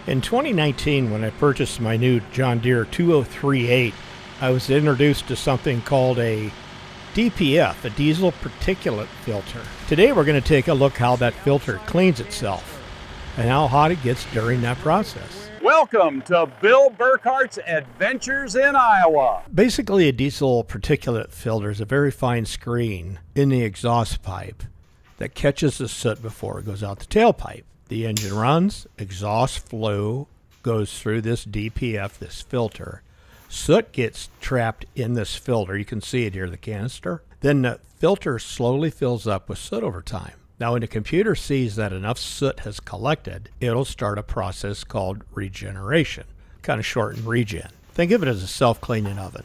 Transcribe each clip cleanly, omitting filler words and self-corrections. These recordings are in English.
In 2019, when I purchased my new John Deere 2038, I was introduced to something called a DPF, a Diesel Particulate Filter. Today we're going to take a look how that filter cleans itself and how hot it gets during that process. Welcome to Bill Burkhart's Adventures in Iowa. Basically, a diesel particulate filter is a very fine screen in the exhaust pipe that catches the soot before it goes out the tailpipe. The engine runs, exhaust flue goes through this DPF, this filter. Soot gets trapped in this filter. You can see it here, the canister. Then the filter slowly fills up with soot over time. Now, when the computer sees that enough soot has collected, it'll start a process called regeneration, kind of shortened regen. Think of it as a self-cleaning oven.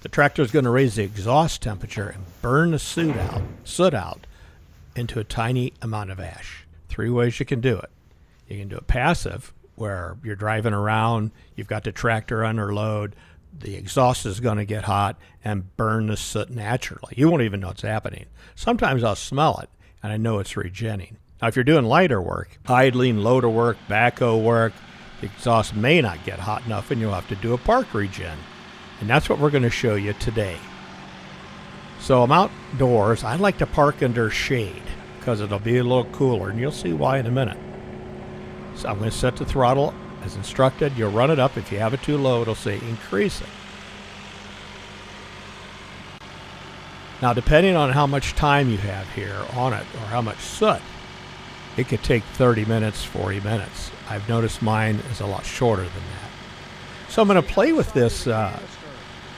The tractor is going to raise the exhaust temperature and burn the soot out into a tiny amount of ash. 3 ways you can do it. You can do it passive, where you're driving around, you've got the tractor under load, the exhaust is going to get hot and burn the soot naturally. You won't even know it's happening. Sometimes I'll smell it, and I know it's regenning. Now, if you're doing lighter work, idling, loader work, backhoe work, the exhaust may not get hot enough, and you'll have to do a park regen. And that's what we're going to show you today. So I'm outdoors. I like to park under shade, because it'll be a little cooler, and you'll see why in a minute. So I'm going to set the throttle as instructed. You'll run it up. If you have it too low, it'll say increase it. Now, depending on how much time you have here on it or how much soot, it could take 30 minutes, 40 minutes. I've noticed mine is a lot shorter than that. So I'm going to play with this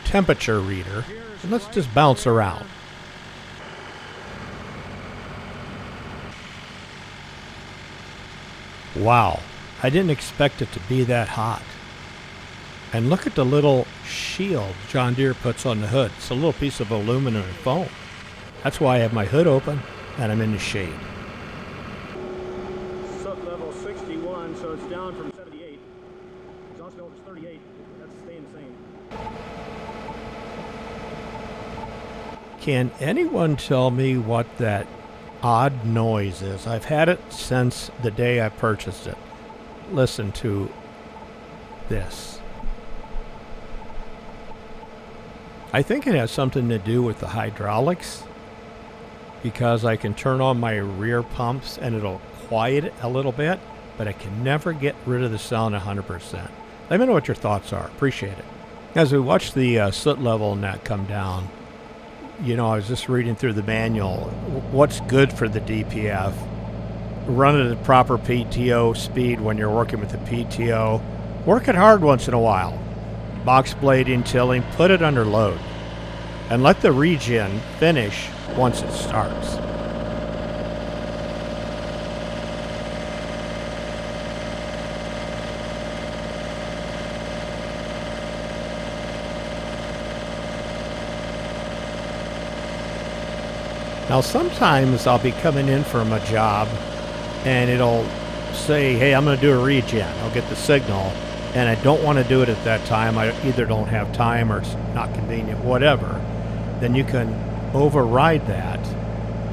temperature reader, and let's just bounce around. Wow, I didn't expect it to be that hot. And look at the little shield John Deere puts on the hood. It's a little piece of aluminum and foam. That's why I have my hood open and I'm in the shade. Soot level 61, so it's down from 78. Exhaust level is 38. That's staying the same. Can anyone tell me what that odd noise is? I've had it since the day I purchased it. Listen to this. I think it has something to do with the hydraulics, because I can turn on my rear pumps and it'll quiet it a little bit, but I can never get rid of the sound 100%. Let me know what your thoughts are. Appreciate it. As we watch the soot level and that come down, you know, I was just reading through the manual. What's good for the DPF? Run at the proper PTO speed when you're working with the PTO. Work it hard once in a while. Box blading, tilling, put it under load. And let the regen finish once it starts. Now, sometimes I'll be coming in from a job and it'll say, hey, I'm going to do a regen. I'll get the signal, and I don't want to do it at that time. I either don't have time or it's not convenient, whatever. Then you can override that,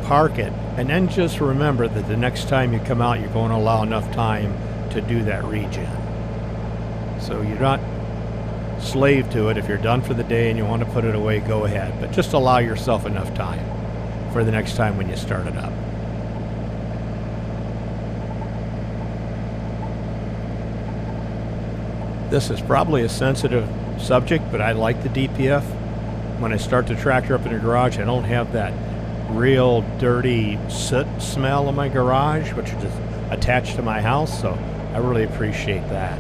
park it, and then just remember that the next time you come out, you're going to allow enough time to do that regen. So you're not slave to it. If you're done for the day and you want to put it away, go ahead. But just allow yourself enough time for the next time when you start it up. This is probably a sensitive subject, but I like the DPF. When I start the tractor up in the garage, I don't have that real dirty soot smell in my garage, which is just attached to my house, so I really appreciate that.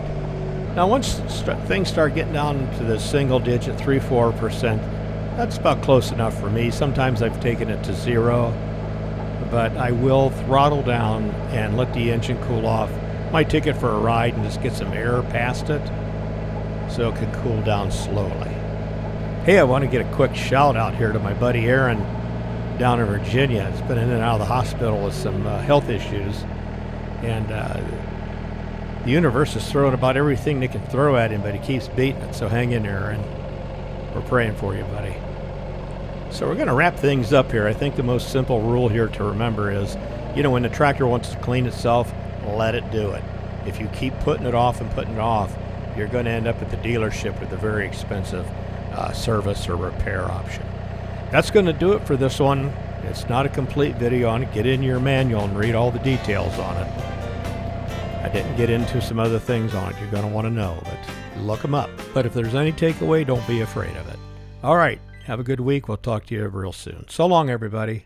Now, once things start getting down to the single digit, 3-4%, that's about close enough for me. Sometimes I've taken it to 0, but I will throttle down and let the engine cool off. Might take it for a ride and just get some air past it so it can cool down slowly. Hey, I want to get a quick shout out here to my buddy Aaron down in Virginia. He's been in and out of the hospital with some health issues, and the universe is throwing about everything they can throw at him, but he keeps beating it. So hang in there, and we're praying for you, buddy. So we're going to wrap things up here. I think the most simple rule here to remember is, you know, when the tractor wants to clean itself, let it do it. If you keep putting it off and putting it off, you're going to end up at the dealership with a very expensive service or repair option. That's going to do it for this one. It's not a complete video on it. Get in your manual and read all the details on it. I didn't get into some other things on it you're going to want to know, but look them up. But if there's any takeaway, don't be afraid of it. All right. Have a good week. We'll talk to you real soon. So long, everybody.